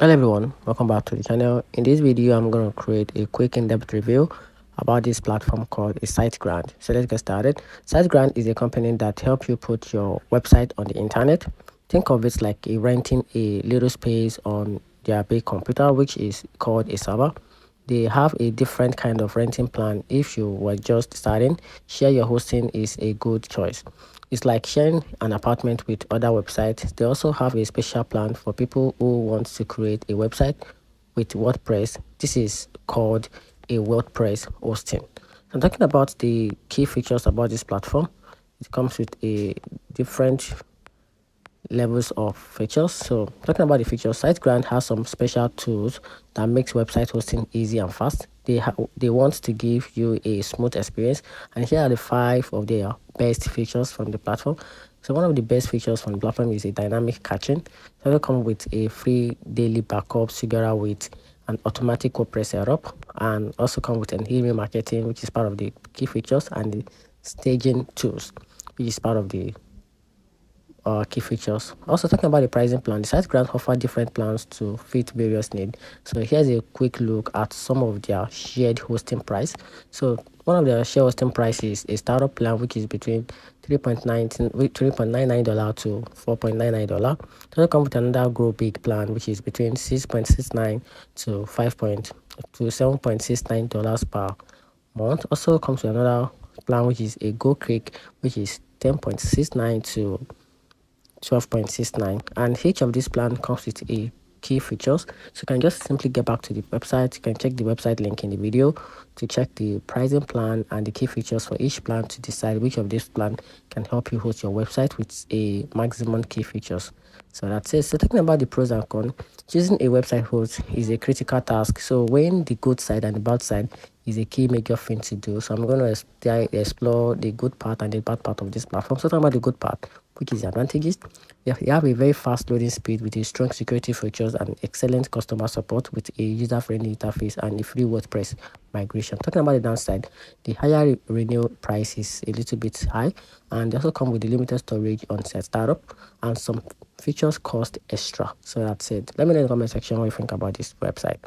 Hello everyone, welcome back to the channel. In this video, I'm going to create a quick in-depth review about this platform called a SiteGround. So let's get started. SiteGround is a company that helps you put your website on the internet. Think of it like renting a little space on their big computer, which is called a server. They have a different kind of renting plan. If you were just starting, share your hosting is a good choice. It's like sharing an apartment with other websites. They also have a special plan for people who want to create a website with WordPress. This is called a WordPress hosting. I'm talking about the key features about this platform. It comes with a different levels of features. So talking about the features, SiteGround has some special tools that makes website hosting easy and fast. They want to give you a smooth experience, and here are the 5 of their best features from the platform. So one of the best features from the platform is a dynamic caching. It also comes with a free daily backup together with an automatic WordPress setup, and also come with an email marketing, which is part of the key features, and the staging tools, which is part of the key features. Also talking about the pricing plan, the SiteGround offer different plans to fit various needs. So here's a quick look at some of their shared hosting price. So one of their shared hosting prices is a startup plan, which is between $3.99 to $4.99. Then come with another grow big plan, which is between $6.69 to $7.69 per month. Also comes with another plan, which is a go quick, which is 10.69 to 12.69, and each of these plan comes with a key features. So you can just simply get back to the website. You can check the website link in the video to check the pricing plan and the key features for each plan to decide which of these plan can help you host your website with a maximum key features. So that's it. So talking about the pros and cons, choosing a website host is a critical task. So weighing the good side and the bad side is a key major thing to do. So I'm going to explore the good part and the bad part of this platform. So talking about the good part, which is the advantages, you have a very fast loading speed with a strong security features and excellent customer support with a user-friendly interface and a free WordPress migration. Talking about the downside, the higher renewal price is a little bit high, and they also come with the limited storage on set startup, and some features cost extra. So that's it. Let me know in the comment section what you think about this website.